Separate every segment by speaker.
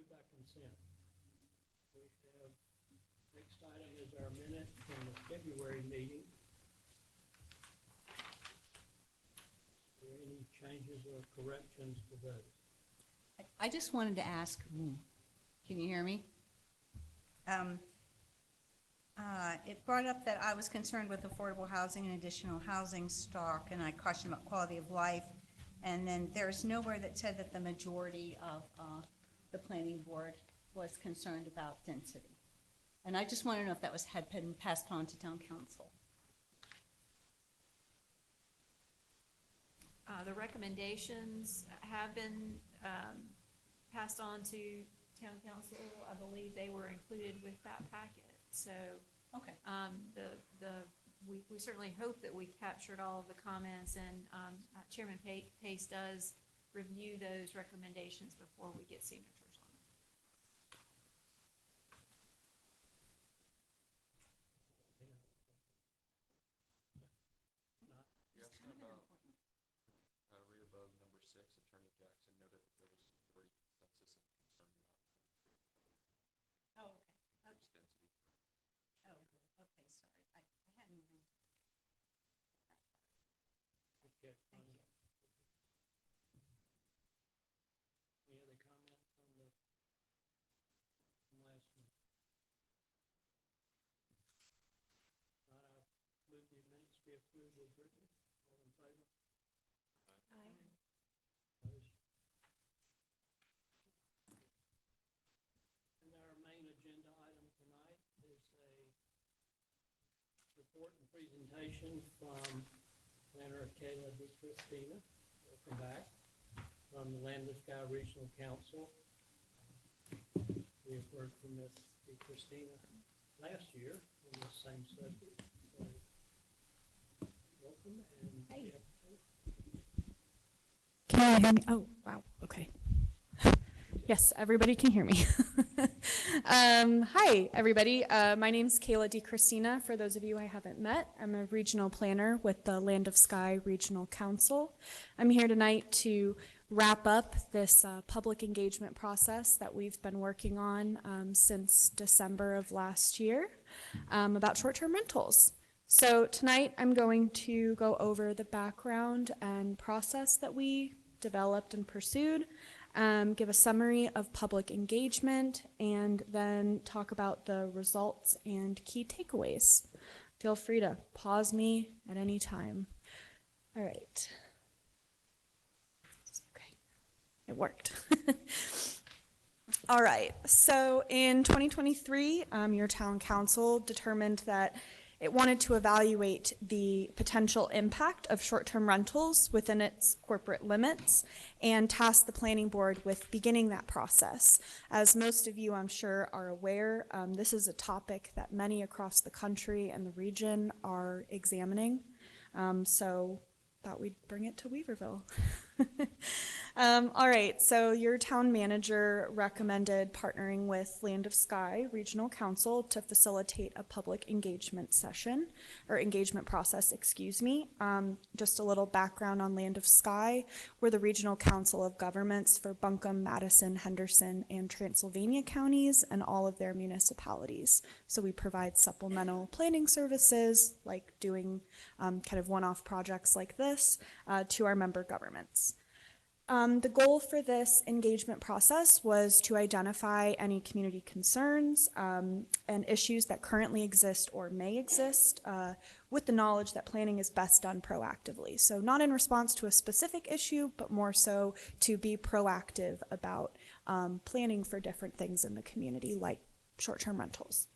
Speaker 1: approved by consent. We have, next item is our minute from the February meeting. Are there any changes or corrections to those?
Speaker 2: I just wanted to ask, can you hear me? It brought up that I was concerned with affordable housing and additional housing stock, and I cautioned about quality of life. And then there's nowhere that said that the majority of the planning board was concerned about density. And I just want to know if that had been passed on to town council.
Speaker 3: The recommendations have been passed on to town council. I believe they were included with that packet. So
Speaker 2: Okay.
Speaker 3: We certainly hope that we captured all of the comments, and Chairman Pace does review those recommendations before we get signatures on them.
Speaker 4: You're asking about read above number 6, Attorney Jackson noted that there was great consensus and concern about
Speaker 2: Oh, okay.
Speaker 4: house density.
Speaker 2: Oh, okay, sorry. I hadn't even.
Speaker 1: Okay,
Speaker 2: Thank you.
Speaker 1: any other comments on the from last month? Not, I move the minutes be approved as written. All in favor? Opposed? And our main agenda item tonight is a report and presentation from planner Kayla DiCristina. Welcome back. From the Land of Sky Regional Council. We have heard from Ms. DiCristina last year on the same subject. So, welcome and.
Speaker 2: Hey.
Speaker 5: Can you hear me? Oh, wow. Okay. Yes, everybody can hear me. Hi, everybody. My name's Kayla DiCristina. For those of you I haven't met, I'm a regional planner with the Land of Sky Regional Council. I'm here tonight to wrap up this public engagement process that we've been working on since December of last year about short-term rentals. So tonight I'm going to go over the background and process that we developed and pursued, give a summary of public engagement, and then talk about the results and key takeaways. Feel free to pause me at any time. All right. Okay, it worked. All right, so in 2023, your town council determined that it wanted to evaluate the potential impact of short-term rentals within its corporate limits and tasked the planning board with beginning that process. As most of you, I'm sure, are aware, this is a topic that many across the country and the region are examining. So thought we'd bring it to Weaverville. All right, so your town manager recommended partnering with Land of Sky Regional Council to facilitate a public engagement session, or engagement process, excuse me. Just a little background on Land of Sky. We're the regional council of governments for Buncombe, Madison, Henderson, and Transylvania counties and all of their municipalities. So we provide supplemental planning services, like doing kind of one-off projects like this, to our member governments. The goal for this engagement process was to identify any community concerns and issues that currently exist or may exist with the knowledge that planning is best done proactively. So not in response to a specific issue, but more so to be proactive about planning for different things in the community, like short-term rentals.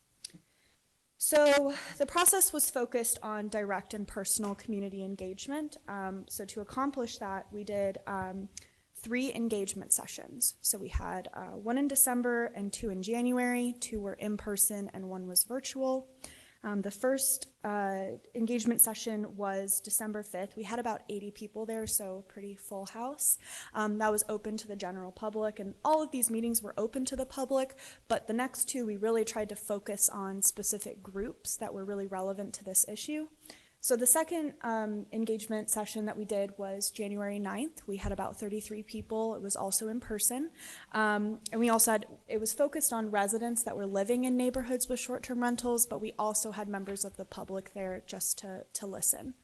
Speaker 5: So the process was focused on direct and personal community engagement. So to accomplish that, we did 3 engagement sessions. So we had 1 in December and 2 in January. 2 were in person and 1 was virtual. The first engagement session was December 5th. We had about 80 people there, so pretty full house. That was open to the general public, and all of these meetings were open to the public, but the next 2 we really tried to focus on specific groups that were really relevant to this issue. So the second engagement session that we did was January 9th. We had about 33 people. It was also in person. And we also had, it was focused on residents that were living in neighborhoods with short-term rentals, but we also had members of the public there just to listen.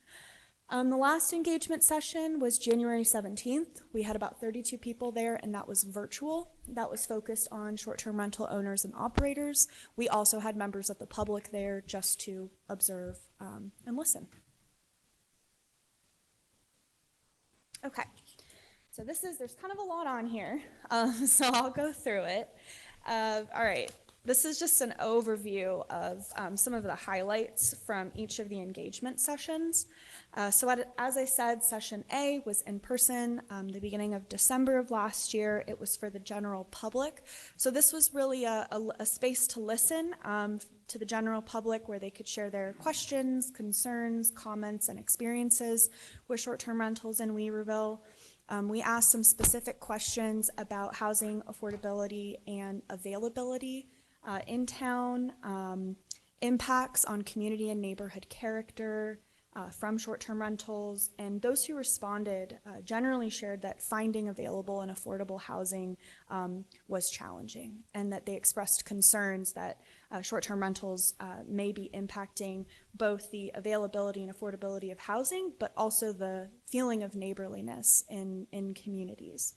Speaker 5: The last engagement session was January 17th. We had about 32 people there, and that was virtual. That was focused on short-term rental owners and operators. We also had members of the public there just to observe and listen. Okay, so there's kind of a lot on here, so I'll go through it. All right. This is just an overview of some of the highlights from each of the engagement sessions. As I said, session A was in person, the beginning of December of last year. It was for the general public. So this was really a space to listen to the general public where they could share their questions, concerns, comments, and experiences with short-term rentals in Weaverville. We asked some specific questions about housing affordability and availability in town, impacts on community and neighborhood character from short-term rentals, and those who responded generally shared that finding available and affordable housing was challenging, and that they expressed concerns that short-term rentals may be impacting both the availability and affordability of housing, but also the feeling of neighborliness in communities.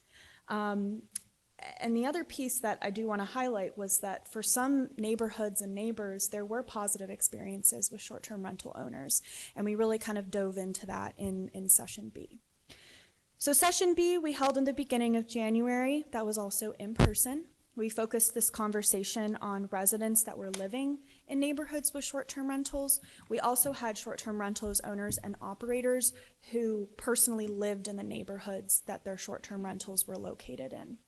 Speaker 5: And the other piece that I do want to highlight was that for some neighborhoods and neighbors, there were positive experiences with short-term rental owners, and we really kind of dove into that in session B. So session B we held in the beginning of January. That was also in person. We focused this conversation on residents that were living in neighborhoods with short-term rentals. We also had short-term rentals owners and operators who personally lived in the neighborhoods that their short-term rentals were located in.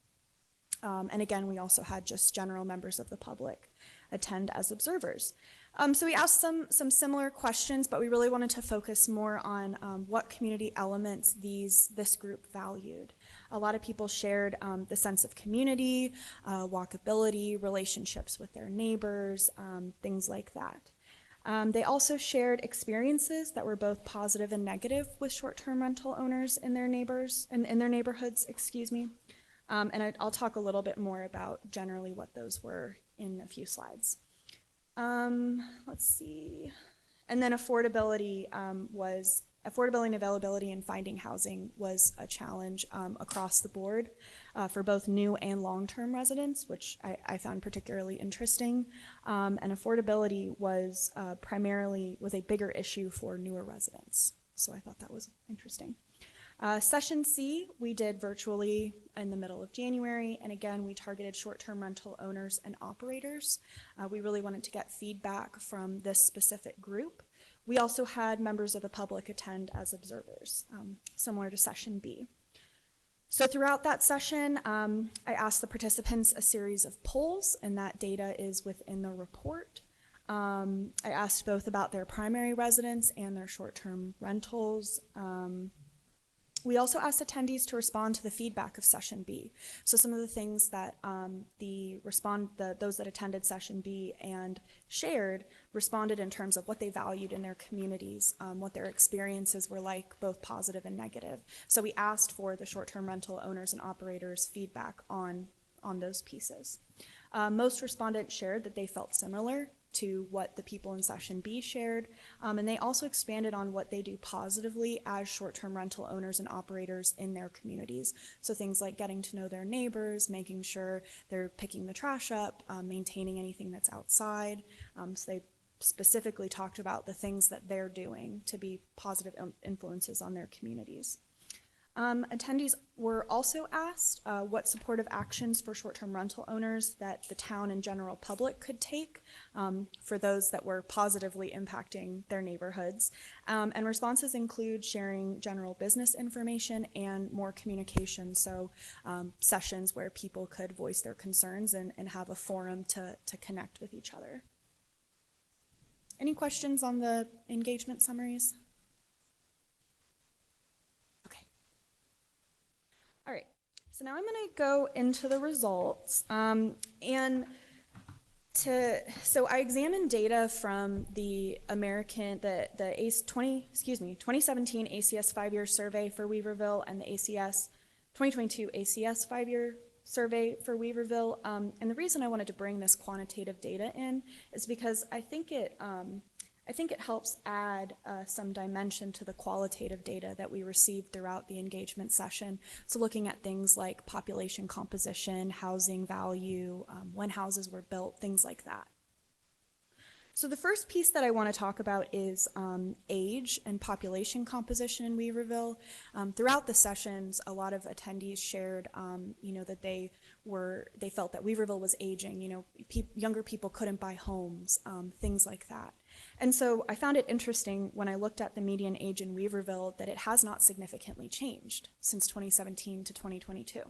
Speaker 5: And again, we also had just general members of the public attend as observers. So we asked some similar questions, but we really wanted to focus more on what community elements this group valued. A lot of people shared the sense of community, walkability, relationships with their neighbors, things like that. They also shared experiences that were both positive and negative with short-term rental owners in their neighborhoods, excuse me. And I'll talk a little bit more about generally what those were in a few slides. Let's see. And then affordability and availability in finding housing was a challenge across the board for both new and long-term residents, which I found particularly interesting. And affordability was was a bigger issue for newer residents. So I thought that was interesting. Session C, we did virtually in the middle of January, and again, we targeted short-term rental owners and operators. We really wanted to get feedback from this specific group. We also had members of the public attend as observers, similar to session B. So throughout that session, I asked the participants a series of polls, and that data is within the report. I asked both about their primary residence and their short-term rentals. We also asked attendees to respond to the feedback of session B. So some of the things that those that attended session B and shared responded in terms of what they valued in their communities, what their experiences were like, both positive and negative. So we asked for the short-term rental owners and operators' feedback on those pieces. Most respondents shared that they felt similar to what the people in session B shared, and they also expanded on what they do positively as short-term rental owners and operators in their communities. So things like getting to know their neighbors, making sure they're picking the trash up, maintaining anything that's outside. So they specifically talked about the things that they're doing to be positive influences on their communities. Attendees were also asked what supportive actions for short-term rental owners that the town and general public could take for those that were positively impacting their neighborhoods. And responses include sharing general business information and more communication, so sessions where people could voice their concerns and have a forum to connect with each other. Any questions on the engagement summaries? All right, so now I'm going to go into the results. And So I examined data from the 2017 ACS 5-year survey for Weaverville and the 2022 ACS 5-year survey for Weaverville. And the reason I wanted to bring this quantitative data in is because I think it helps add some dimension to the qualitative data that we received throughout the engagement session. So looking at things like population composition, housing value, when houses were built, things like that. So the first piece that I want to talk about is age and population composition in Weaverville. Throughout the sessions, a lot of attendees shared, that they felt that Weaverville was aging. Younger people couldn't buy homes, things like that. And so I found it interesting when I looked at the median age in Weaverville that it has not significantly changed since 2017 to 2022.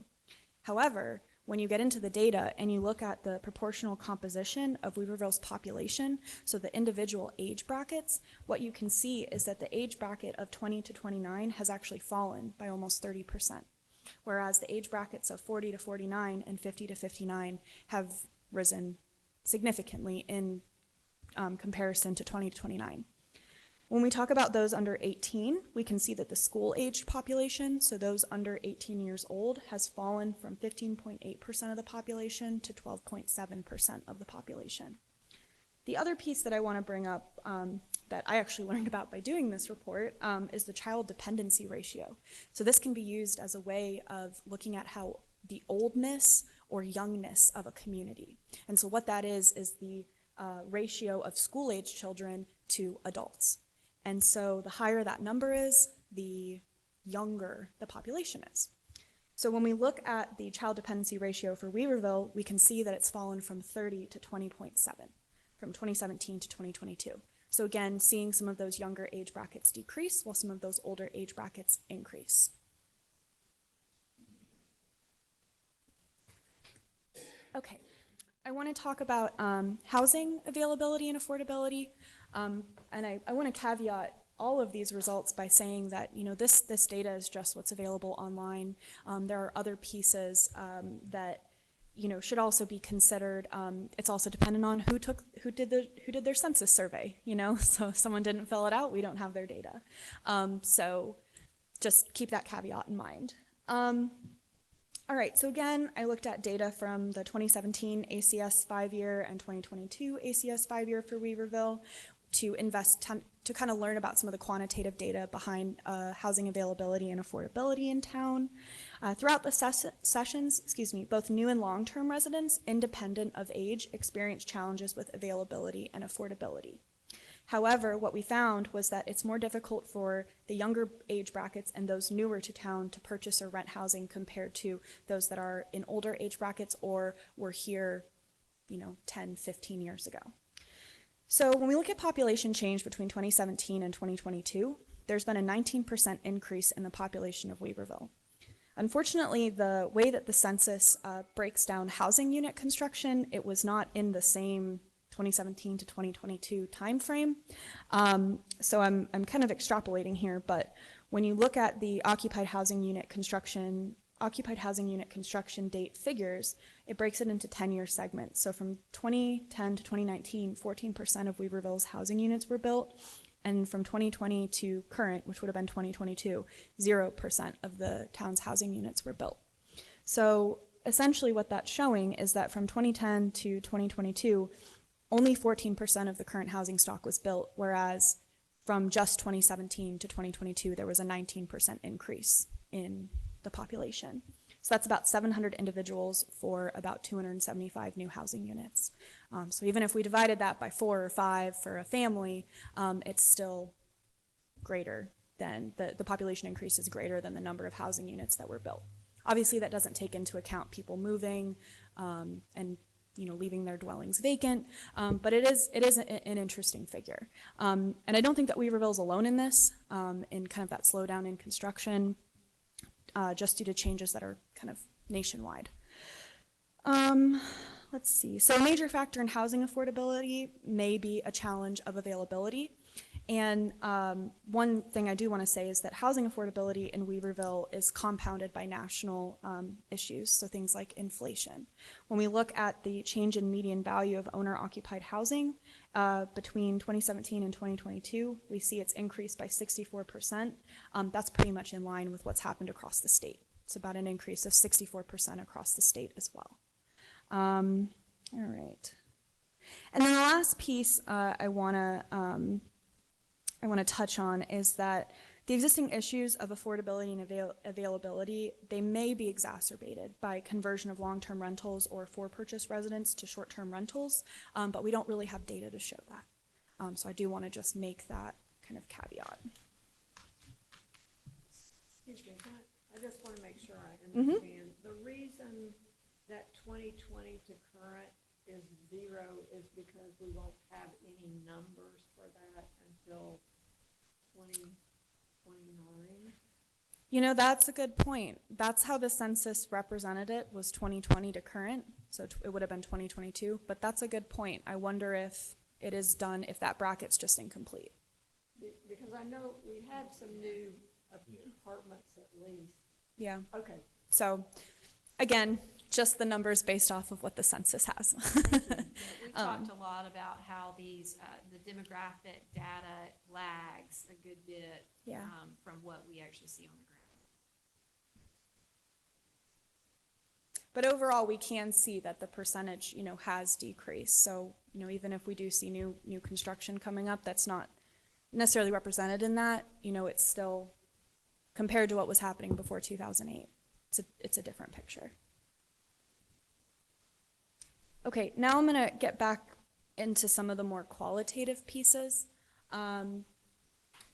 Speaker 5: However, when you get into the data and you look at the proportional composition of Weaverville's population, so the individual age brackets, what you can see is that the age bracket of 20 to 29 has actually fallen by almost 30%, whereas the age brackets of 40 to 49 and 50 to 59 have risen significantly in comparison to 20 to 29. When we talk about those under 18, we can see that the school-aged population, so those under 18 years old, has fallen from 15.8% of the population to 12.7% of the population. The other piece that I want to bring up that I actually learned about by doing this report is the child dependency ratio. So this can be used as a way of looking at how the oldness or youngness of a community. And so what that is the ratio of school-age children to adults. And so the higher that number is, the younger the population is. So when we look at the child dependency ratio for Weaverville, we can see that it's fallen from 30 to 20.7 from 2017 to 2022. So again, seeing some of those younger age brackets decrease while some of those older age brackets increase. Okay, I want to talk about housing availability and affordability. And I want to caveat all of these results by saying that this data is just what's available online. There are other pieces that should also be considered. It's also dependent on who did their census survey. So if someone didn't fill it out, we don't have their data. So just keep that caveat in mind. All right, so again, I looked at data from the 2017 ACS 5-year and 2022 ACS 5-year for Weaverville to kind of learn about some of the quantitative data behind housing availability and affordability in town. Throughout the sessions, both new and long-term residents, independent of age, experienced challenges with availability and affordability. However, what we found was that it's more difficult for the younger age brackets and those newer to town to purchase or rent housing compared to those that are in older age brackets or were here, 10, 15 years ago. So when we look at population change between 2017 and 2022, there's been a 19% increase in the population of Weaverville. Unfortunately, the way that the census breaks down housing unit construction, it was not in the same 2017 to 2022 timeframe. So I'm kind of extrapolating here, but when you look at the occupied housing unit construction date figures, it breaks it into 10-year segments. So from 2010 to 2019, 14% of Weaverville's housing units were built, and from 2020 to current, which would have been 2022, 0% of the town's housing units were built. So essentially what that's showing is that from 2010 to 2022, only 14% of the current housing stock was built, whereas from just 2017 to 2022, there was a 19% increase in the population. So that's about 700 individuals for about 275 new housing units. So even if we divided that by 4 or 5 for a family, it's still greater than, the population increase is greater than the number of housing units that were built. Obviously, that doesn't take into account people moving and leaving their dwellings vacant, but it is an interesting figure. And I don't think that Weaverville is alone in this, in kind of that slowdown in construction, just due to changes that are kind of nationwide. Let's see. So a major factor in housing affordability may be a challenge of availability. And one thing I do want to say is that housing affordability in Weaverville is compounded by national issues, so things like inflation. When we look at the change in median value of owner-occupied housing between 2017 and 2022, we see it's increased by 64%. That's pretty much in line with what's happened across the state. It's about an increase of 64% across the state as well. All right. And then the last piece I want to touch on is that the existing issues of affordability and availability, they may be exacerbated by conversion of long-term rentals or for-purchase residents to short-term rentals, but we don't really have data to show that. So I do want to just make that kind of caveat.
Speaker 6: Excuse me, I just want to make sure I understand. The reason that 2020 to current is 0 is because we won't have any numbers for that until 2029.
Speaker 5: You know, that's a good point. That's how the census represented it, was 2020 to current, so it would have been 2022, but that's a good point. I wonder if it is done, if that bracket's just incomplete.
Speaker 6: Because I know we had some new apartments at least.
Speaker 5: Yeah.
Speaker 6: Okay.
Speaker 5: So, again, just the numbers based off of what the census has.
Speaker 3: We talked a lot about how these, the demographic data lags a good bit
Speaker 5: Yeah.
Speaker 3: From what we actually see on the ground.
Speaker 5: But overall, we can see that the percentage, you know, has decreased. So, you know, even if we do see new construction coming up, that's not necessarily represented in that. You know, it's still, compared to what was happening before 2008, it's a different picture. Okay, now I'm going to get back into some of the more qualitative pieces.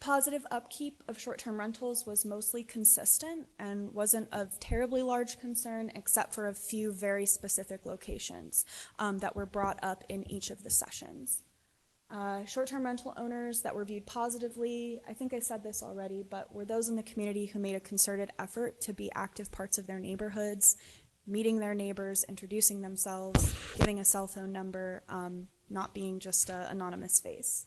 Speaker 5: Positive upkeep of short-term rentals was mostly consistent and wasn't of terribly large concern, except for a few very specific locations that were brought up in each of the sessions. Short-term rental owners that were viewed positively, I think I said this already, but were those in the community who made a concerted effort to be active parts of their neighborhoods, meeting their neighbors, introducing themselves, giving a cell phone number, not being just an anonymous face.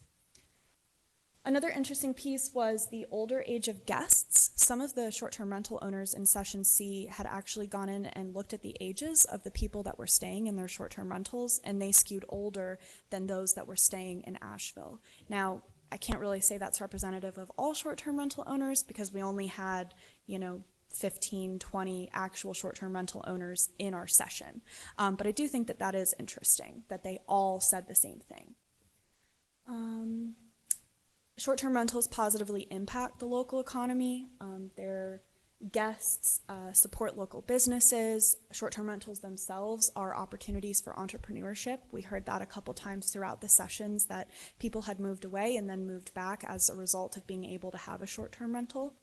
Speaker 5: Another interesting piece was the older age of guests. Some of the short-term rental owners in Session C had actually gone in and looked at the ages of the people that were staying in their short-term rentals, and they skewed older than those that were staying in Asheville. Now, I can't really say that's representative of all short-term rental owners because we only had, 15, 20 actual short-term rental owners in our session. But I do think that that is interesting, that they all said the same thing. Short-term rentals positively impact the local economy. Their guests support local businesses. Short-term rentals themselves are opportunities for entrepreneurship. We heard that a couple times throughout the sessions, that people had moved away and then moved back as a result of being able to have a short-term rental.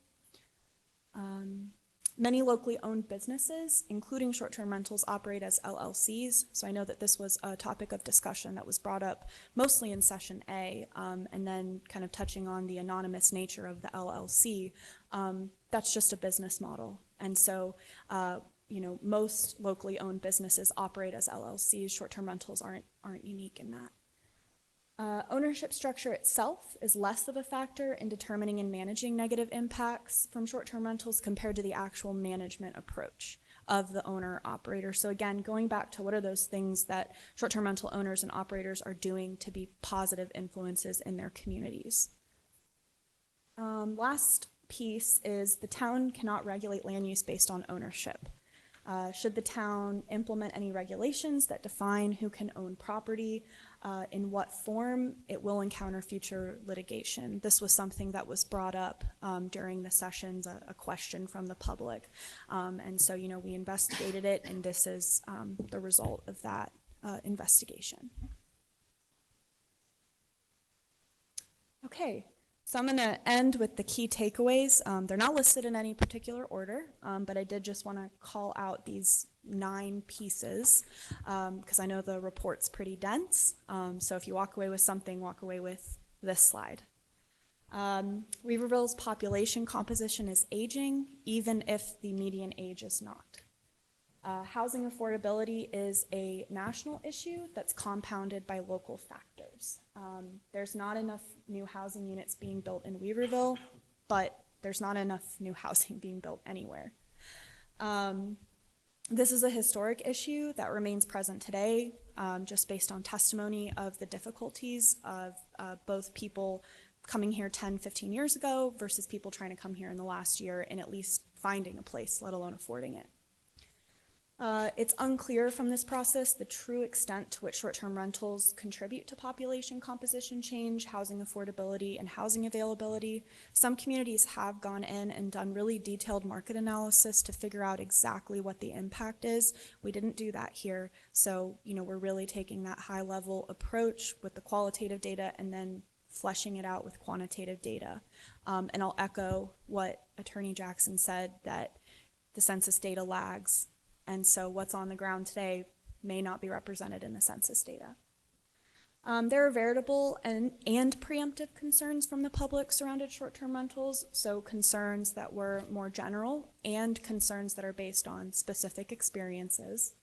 Speaker 5: Many locally owned businesses, including short-term rentals, operate as LLCs. So I know that this was a topic of discussion that was brought up mostly in Session A, and then kind of touching on the anonymous nature of the LLC. That's just a business model. And so, most locally owned businesses operate as LLCs. Short-term rentals aren't unique in that. Ownership structure itself is less of a factor in determining and managing negative impacts from short-term rentals compared to the actual management approach of the owner-operator. So again, going back to what are those things that short-term rental owners and operators are doing to be positive influences in their communities. Last piece is the town cannot regulate land use based on ownership. Should the town implement any regulations that define who can own property, in what form, it will encounter future litigation. This was something that was brought up during the sessions, a question from the public. And so, we investigated it, and this is the result of that investigation. Okay. So I'm going to end with the key takeaways. They're not listed in any particular order, but I did just want to call out these 9 pieces because I know the report's pretty dense. So if you walk away with something, walk away with this slide. Weaverville's population composition is aging, even if the median age is not. Housing affordability is a national issue that's compounded by local factors. years. There's not enough new housing units being built in Weaverville, but there's not enough new housing being built anywhere. This is a historic issue that remains present today, just based on testimony of the difficulties of both people coming here 10, 15 years ago versus people trying to come here in the last year and at least finding a place, let alone affording it. It's unclear from this process the true extent to which short-term rentals contribute to population composition change, housing affordability, and housing availability. Some communities have gone in and done really detailed market analysis to figure out exactly what the impact is. We didn't do that here, so we're really taking that high-level approach with the qualitative data and then fleshing it out with quantitative data. And I'll echo what Attorney Jackson said, that the census data lags. And so what's on the ground today may not be represented in the census data. There are veritable and preemptive concerns from the public surrounded short-term rentals, so concerns that were more general and concerns that are based on specific experiences.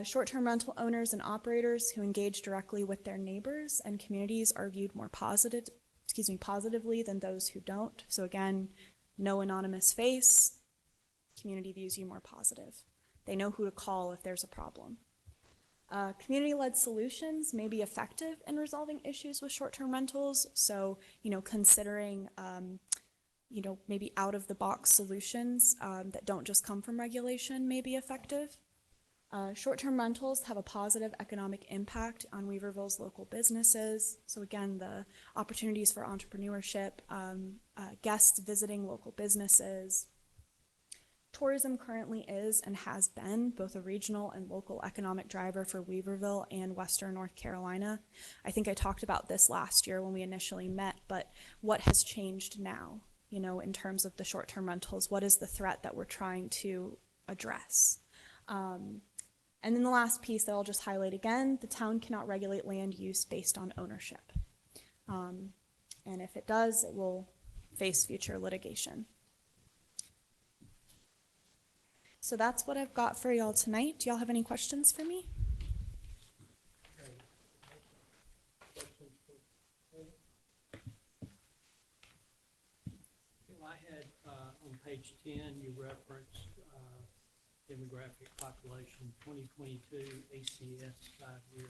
Speaker 5: Short-term rental owners and operators who engage directly with their neighbors and communities are viewed more positively than those who don't. So again, no anonymous face, community views you more positive. They know who to call if there's a problem. Community-led solutions may be effective in resolving issues with short-term rentals. So, considering, maybe out-of-the-box solutions that don't just come from regulation may be effective. Short-term rentals have a positive economic impact on Weaverville's local businesses. So again, the opportunities for entrepreneurship, guests visiting local businesses. Tourism currently is and has been both a regional and local economic driver for Weaverville and Western North Carolina. I think I talked about this last year when we initially met, but what has changed now, in terms of the short-term rentals? What is the threat that we're trying to address? And then the last piece that I'll just highlight again, the town cannot regulate land use based on ownership. And if it does, it will face future litigation. So that's what I've got for y'all tonight. Do y'all have any questions for me?
Speaker 1: I had on page 10, you referenced demographic population 2022 ACS 5-year.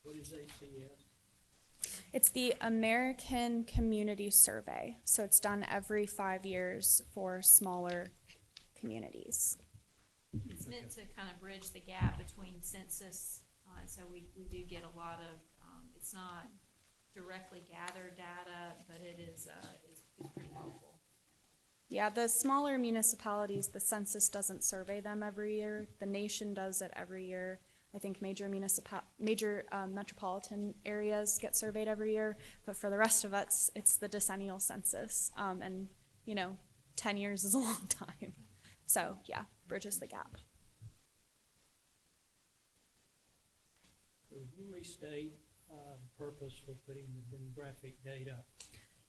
Speaker 1: What is ACS?
Speaker 5: It's the American Community Survey. So it's done every 5 years for smaller communities.
Speaker 3: It's meant to kind of bridge the gap between census, so we do get a lot of, it's not directly gathered data, but it is pretty helpful.
Speaker 5: Yeah, the smaller municipalities, the census doesn't survey them every year. The nation does it every year. I think major metropolitan areas get surveyed every year, but for the rest of us, it's the decennial census. And 10 years is a long time. So yeah, bridges the gap.
Speaker 1: Would you restate the purpose for putting the demographic data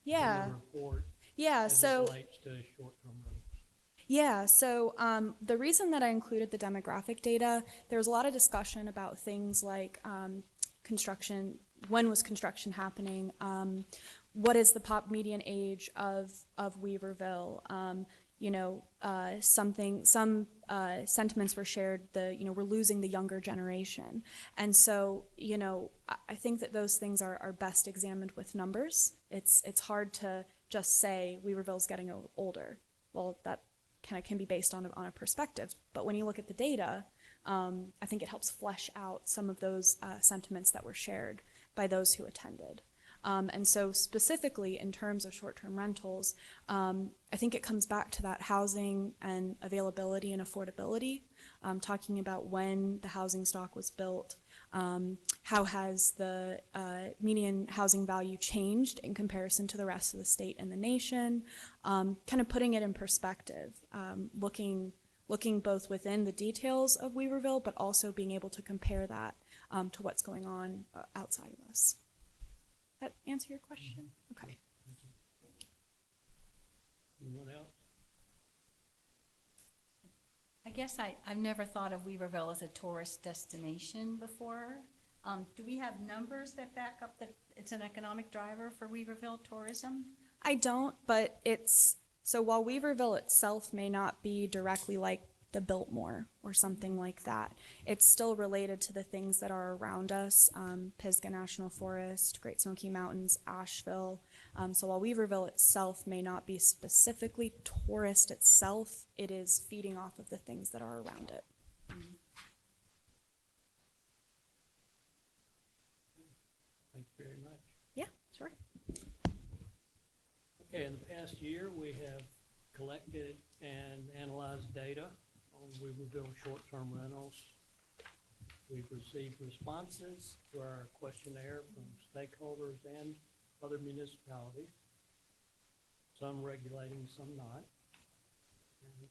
Speaker 5: Yeah.
Speaker 1: in the report
Speaker 5: Yeah.
Speaker 1: as
Speaker 5: So.
Speaker 1: it relates to short-term rentals?
Speaker 5: Yeah, so the reason that I included the demographic data, there was a lot of discussion about things like construction, when was construction happening, what is the median age of Weaverville, some sentiments were shared, we're losing the younger generation. And so, I think that those things are best examined with numbers. It's hard to just say Weaverville's getting older. Well, that kind of can be based on a perspective. But when you look at the data, I think it helps flesh out some of those sentiments that were shared by those who attended. And so specifically in terms of short-term rentals, I think it comes back to that housing and availability and affordability, talking about when the housing stock was built, how has the median housing value changed in comparison to the rest of the state and the nation, kind of putting it in perspective, looking both within the details of Weaverville, but also being able to compare that to what's going on outside of us. That answer your question? Okay.
Speaker 1: Anyone else?
Speaker 2: I guess I've never thought of Weaverville as a tourist destination before. Do we have numbers that back up that it's an economic driver for Weaverville tourism?
Speaker 5: I don't, but so while Weaverville itself may not be directly like the Biltmore or something like that, it's still related to the things that are around us, Pisgah National Forest, Great Smoky Mountains, Asheville. So while Weaverville itself may not be specifically tourist itself, it is feeding off of the things that are around it.
Speaker 1: Thank you very much.
Speaker 5: Yeah, sure.
Speaker 1: Okay, in the past year, we have collected and analyzed data on Weaverville short-term rentals. We've received responses to our questionnaire from stakeholders and other municipalities, some regulating, some not. And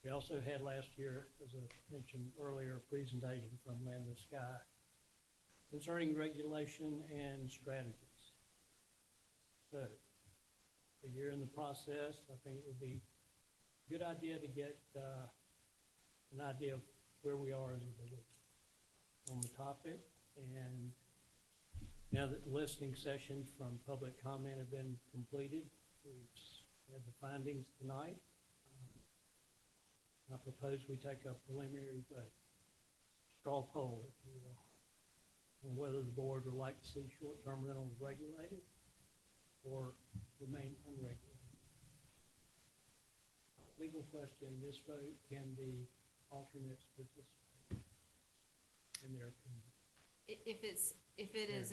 Speaker 1: we also had last year, as I mentioned earlier, a presentation from Land of Sky concerning regulation and strategies. So, a year in the process, I think it would be a good idea to get an idea of where we are as a village on the topic. And now that the listening sessions from public comment have been completed, we've had the findings tonight. I propose we take a preliminary vote, straw poll, if you will, on whether the board would like to see short-term rentals regulated or remain unregulated. Legal question, this vote, can the alternates participate in their opinion?
Speaker 3: If it is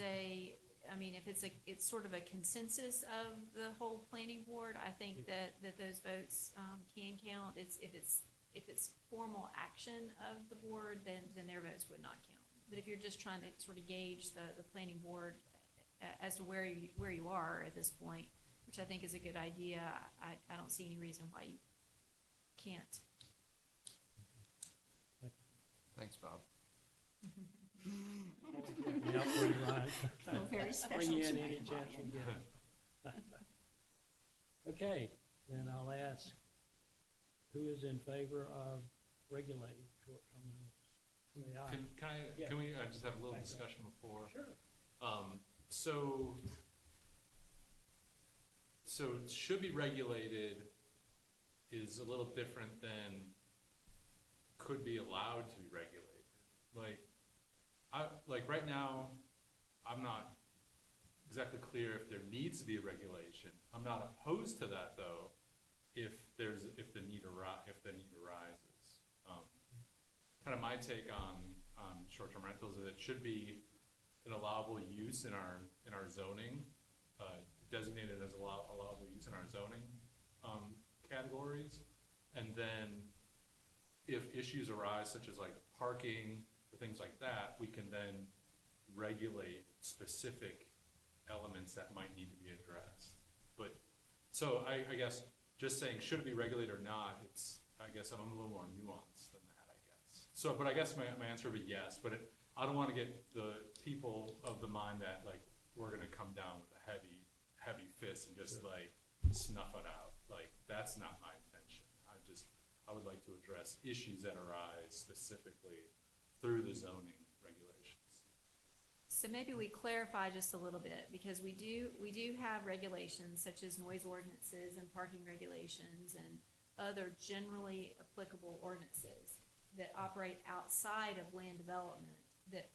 Speaker 3: it's sort of a consensus of the whole planning board, I think that those votes can count. If it's formal action of the board, then their votes would not count. But if you're just trying to sort of gauge the planning board as to where you are at this point, which I think is a good idea, I don't see any reason why you can't.
Speaker 4: Thanks, Bob.
Speaker 1: Yeah, pretty right.
Speaker 2: Well, very special
Speaker 1: Bring you in
Speaker 2: tonight,
Speaker 1: any chance you get. Okay, then I'll ask, who is in favor of regulating short-term rentals? Say aye.
Speaker 4: Can we just have a little discussion before?
Speaker 1: Sure.
Speaker 4: So should be regulated is a little different than could be allowed to be regulated. Like right now, I'm not exactly clear if there needs to be a regulation. I'm not opposed to that though, if the need arises. Kind of my take on short-term rentals is it should be an allowable use in our zoning, designated as allowable use in our zoning categories. And then if issues arise such as like parking or things like that, we can then regulate specific elements that might need to be addressed. But so I guess just saying should it be regulated or not, I guess I'm a little more nuanced than that, I guess. So, but I guess my answer would be yes, but I don't want to get the people of the mind that like we're going to come down with a heavy fist and just like snuff it out. Like that's not my intention. I would like to address issues that arise specifically through the zoning regulations.
Speaker 3: So maybe we clarify just a little bit, because we do have regulations such as noise ordinances and parking regulations and other generally applicable ordinances that operate outside of land development that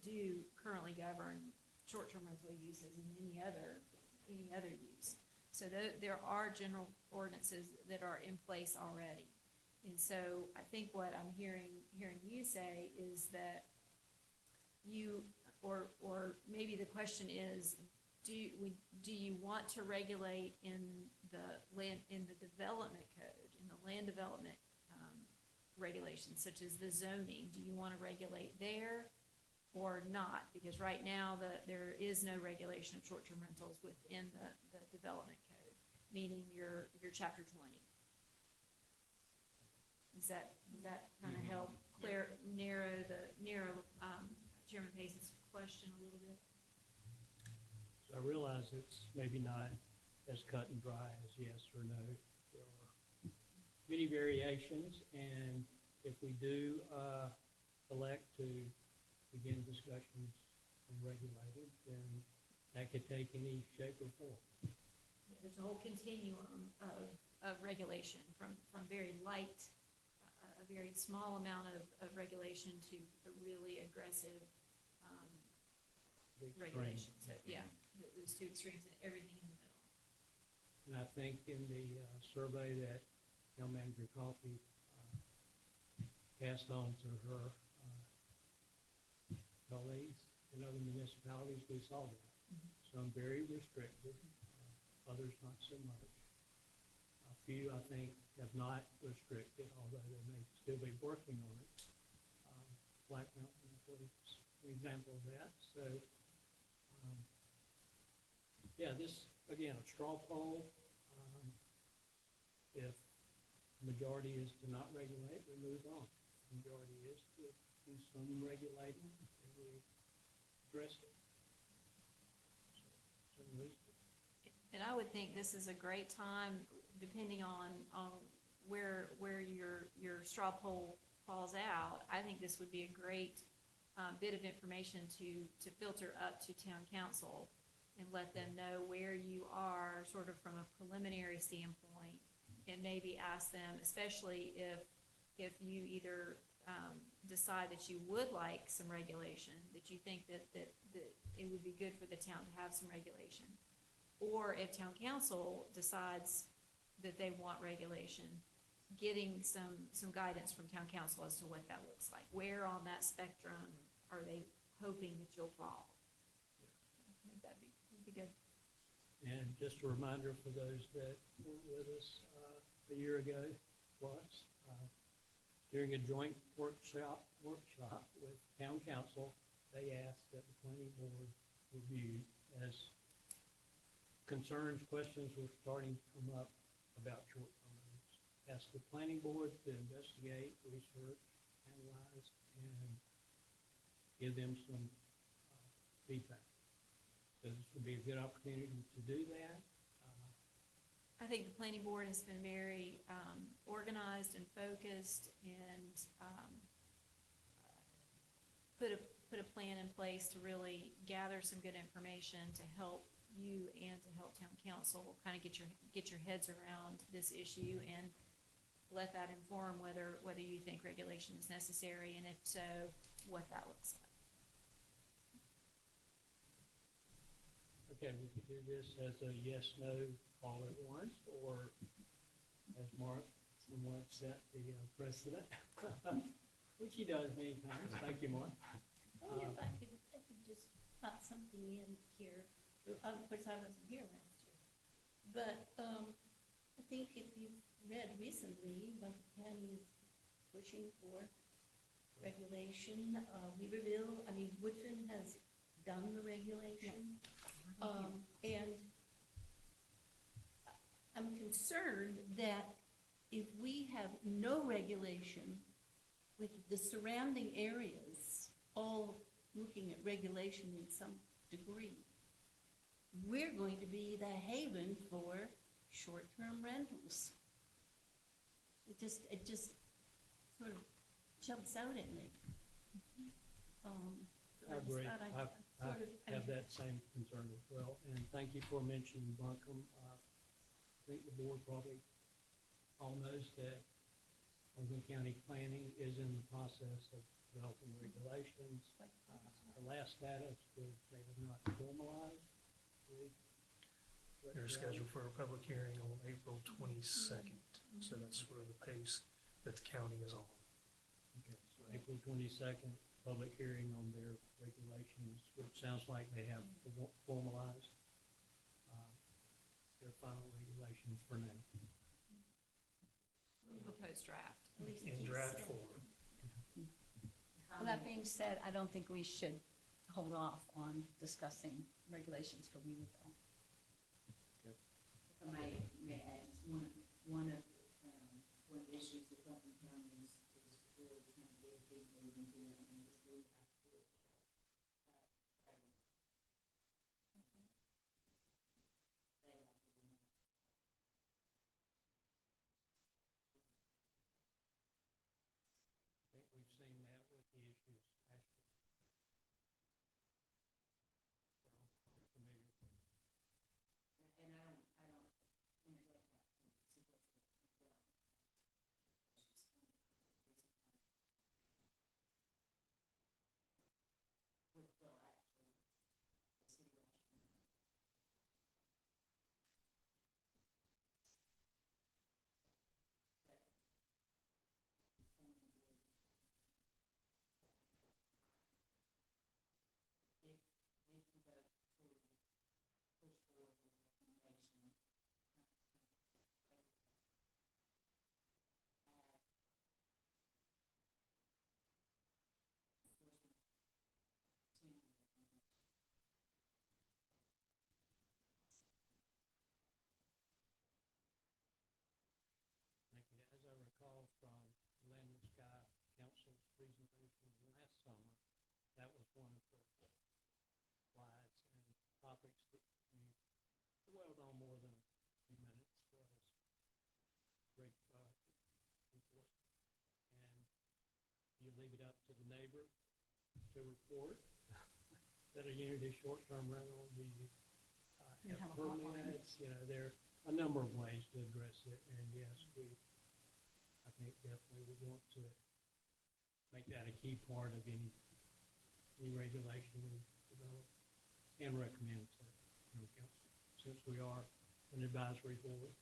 Speaker 3: do currently govern short-term rental uses and any other use. So there are general ordinances that are in place already. And so I think what I'm hearing you say is that you, or maybe the question is, do you want to regulate in the development code, in the land development regulations, such as the zoning? Do you want to regulate there or not? Because right now there is no regulation of short-term rentals within the development code, meaning your chapter 20. Does that kind of help narrow Chairman Pace's question a little bit?
Speaker 1: So I realize it's maybe not as cut and dry as yes or no. There are many variations, and if we do elect to begin discussions on regulated, then that could take any shape or form.
Speaker 3: There's a whole continuum of regulation, from very light, a very small amount of regulation to a really aggressive
Speaker 1: The extreme.
Speaker 3: regulation. So, yeah, those two extremes and everything in the middle.
Speaker 1: And I think in the survey that Town Manager Coffey passed on to her colleagues in other municipalities, we saw that. Some very restricted, others not so much. A few, I think, have not restricted, although they may still be working on it. Black Mountain is an example of that. So, yeah, this, again, a straw poll. If the majority is to not regulate, we move on. The majority is to do some regulating, and we address it. So,
Speaker 3: And I would think this is a great time, depending on where your straw poll falls out. I think this would be a great bit of information to filter up to town council and let them know where you are, sort of from a preliminary standpoint, and maybe ask them, especially if you either decide that you would like some regulation, that you think that it would be good for the town to have some regulation. Or if town council decides that they want regulation, getting some guidance from town council as to what that looks like. Where on that spectrum are they hoping that you'll fall? I think that'd be good.
Speaker 1: And just a reminder for those that weren't with us a year ago, was during a joint workshop with town council, they asked that the planning board review as concerns, questions were starting to come up about short-term rentals. Asked the planning board to investigate, research, analyze, and give them some feedback. So this would be a good opportunity to do that.
Speaker 3: I think the planning board has been very organized and focused, and put a plan in place to really gather some good information to help you and to help town council kind of get your heads around this issue, and let that inform whether you think regulation is necessary, and if so, what that looks like.
Speaker 1: Okay, we could do this as a yes/no all at once, or as Mark somewhat set the precedent, which he does many times. Thank you, Mark.
Speaker 7: Oh, if I could just pop something in here. Of course, I wasn't here last year. But I think if you've read recently, what the county is pushing for regulation, Weaverville, Woodfin has done the regulation. And I'm concerned that if we have no regulation, with the surrounding areas all looking at regulation in some degree, we're going to be the haven for short-term rentals. It just sort of jumps out at me. So
Speaker 1: I
Speaker 7: just
Speaker 1: agree.
Speaker 7: thought I'd
Speaker 1: I
Speaker 7: sort of-
Speaker 1: have that same concern as well, and thank you for mentioning Buncombe. I think the board probably all knows that Oakland County Planning is in the process of developing regulations. The last status was they have not formalized.
Speaker 8: They're scheduled for a public hearing on April 22nd, so that's sort of the pace that the county is on.
Speaker 1: Okay, so April 22nd, public hearing on their regulations, which sounds like they have formalized their final regulations for now.
Speaker 3: Proposed draft.
Speaker 7: at least
Speaker 8: In
Speaker 7: keep
Speaker 8: draft
Speaker 7: safe.
Speaker 8: form.
Speaker 2: Well, that being said, I don't think we should hold off on discussing regulations for Weaverville.
Speaker 9: If I may add, one of the issues with Buncombe County is really trying to get people into it, and it's really have to do it.
Speaker 1: I think we've seen that with the issues last year. leave it up to the neighbor to report that a unit is short-term rental, do you
Speaker 2: You
Speaker 1: have
Speaker 2: have a hotline.
Speaker 1: permits? You know, there are a number of ways to address it, and yes, I think definitely we want to make that a key part of any regulation we develop and recommend to the council. Since we are an advisory board,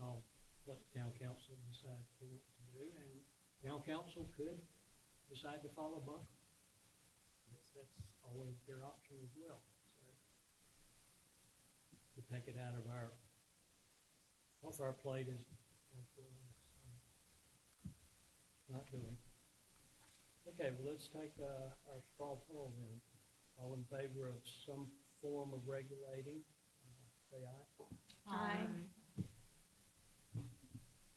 Speaker 1: I'll let the town council decide what to do, and town council could decide to follow Buckle. That's always their option as well. So to take it out of off our plate is not doing. Okay, well, let's take our straw poll then. All in favor of some form of regulating, say aye.
Speaker 5: Aye.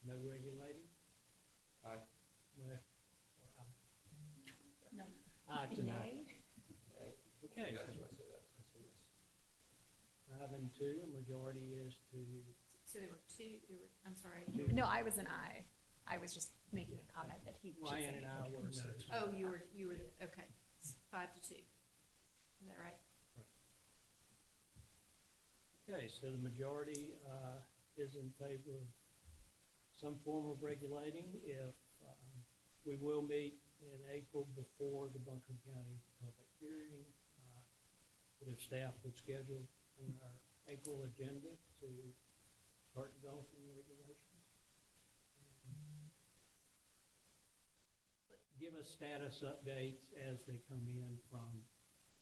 Speaker 1: No regulating?
Speaker 4: Aye.
Speaker 1: No.
Speaker 7: No.
Speaker 1: Aye tonight.
Speaker 7: Nay?
Speaker 1: Okay. 5 and 2, a majority is to,
Speaker 3: So I'm sorry.
Speaker 10: No, I was an I. I was just making a comment that he should
Speaker 1: Ryan
Speaker 10: say
Speaker 1: and
Speaker 10: it.
Speaker 1: I were no.
Speaker 3: Oh, you were, okay, 5-2. Is that right?
Speaker 1: Okay, so the majority is in favor of some form of regulating. If we will meet in April before the Buncombe County public hearing, but if staff would schedule on our April agenda to start developing regulations. Give us status updates as they come in from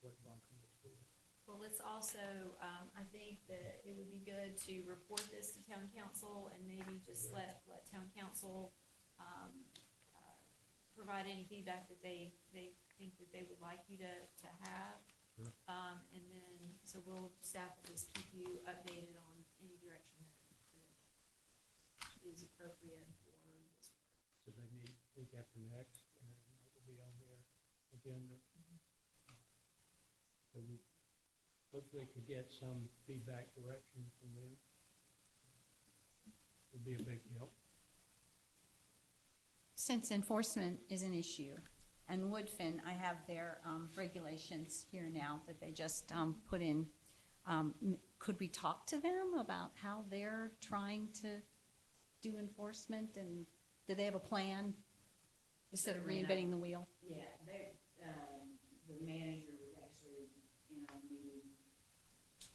Speaker 1: what Buncombe is doing.
Speaker 3: Well, let's also, I think that it would be good to report this to town council and maybe just let town council provide any feedback that they think that they would like you to have.
Speaker 1: Sure.
Speaker 3: And then, so staff will just keep you updated on any direction that is appropriate for this.
Speaker 1: So they meet week after next, and it will be on their agenda. So we hopefully could get some feedback direction from them. Would be a big help.
Speaker 2: Since enforcement is an issue, and Woodfin, I have their regulations here now that they just put in. Could we talk to them about how they're trying to do enforcement, and do they have a plan instead of reinventing the wheel?
Speaker 9: Yeah, the manager was actually in our meeting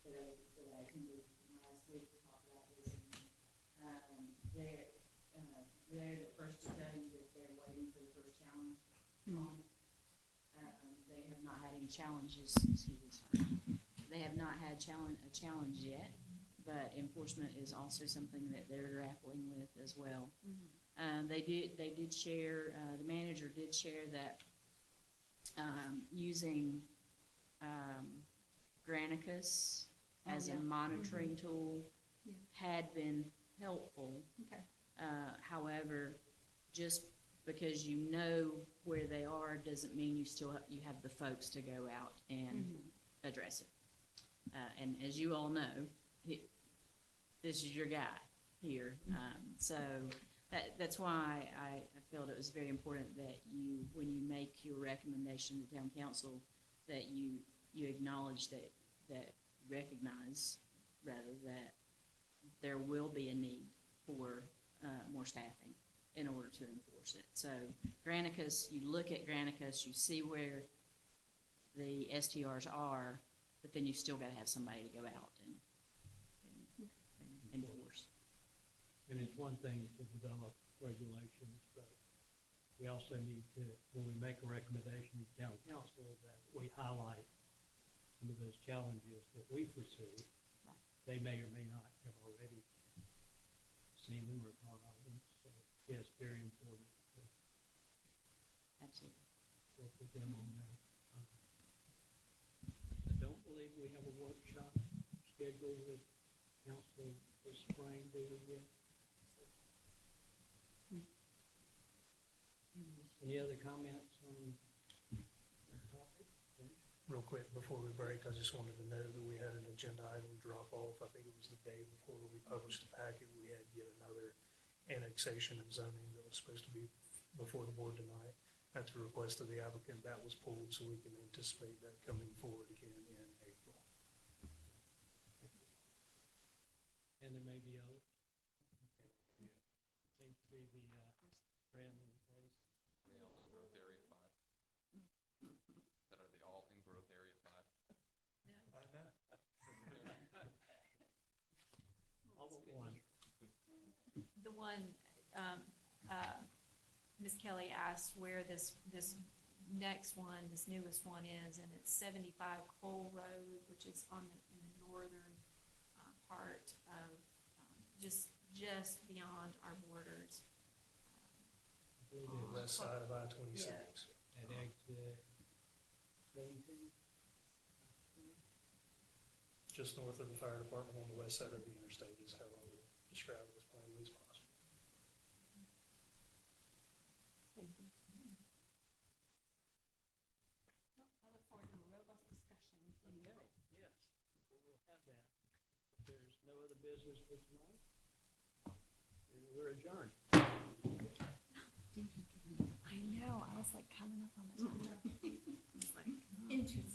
Speaker 9: that I attended last week to talk about this. They're the first to tell you that they're waiting for the first challenge on it. They have not had any challenges, excuse me, sorry. They have not had a challenge yet, but enforcement is also something that they're grappling with as well. They did share, the manager did share that using Granicus as a monitoring tool had been helpful.
Speaker 3: Okay.
Speaker 9: However, just because you know where they are doesn't mean you have the folks to go out and address it. And as you all know, this is your guy here. So that's why I felt it was very important that when you make your recommendation to town council, that you acknowledge that recognize rather that there will be a need for more staffing in order to enforce it. So Granicus, you look at Granicus, you see where the STRs are, but then you still got to have somebody to go out and enforce.
Speaker 1: And it's one thing to develop regulations, but we also need to, when we make a recommendation to town council, that we highlight some of those challenges that we foresee. They may or may not have already seen them or thought of them. So, yes, very important to
Speaker 9: Absolutely.
Speaker 1: work with them on that. I don't believe we have a workshop scheduled with council this spring, do we yet? Any other comments on the topic?
Speaker 8: Real quick, before we break, I just wanted to know that we had an agenda item drop off. I think it was the day before we published the packet. We had yet another annexation and zoning that was supposed to be before the board tonight. At the request of the applicant, that was pulled, so we can anticipate that coming forward again in April.
Speaker 1: And there may be others. Seems to be the trend in place.
Speaker 4: They all in growth area 5? That are they all in growth area 5?
Speaker 1: All but one.
Speaker 3: The one, Ms. Kelly asked where this next one, this newest one is, and it's 75 Cole Road, which is in the northern part of, just beyond our borders.
Speaker 8: The west side of I-26.
Speaker 1: At exit 17.
Speaker 8: Just north of the fire department on the west side of the interstate is how I would describe it as plainly as possible.
Speaker 7: I look forward to a robust discussion in May.
Speaker 1: Yes, we'll have that. If there's no other business for tonight, then we're adjourned.
Speaker 10: I know, I was like coming up on the time.
Speaker 7: Interesting.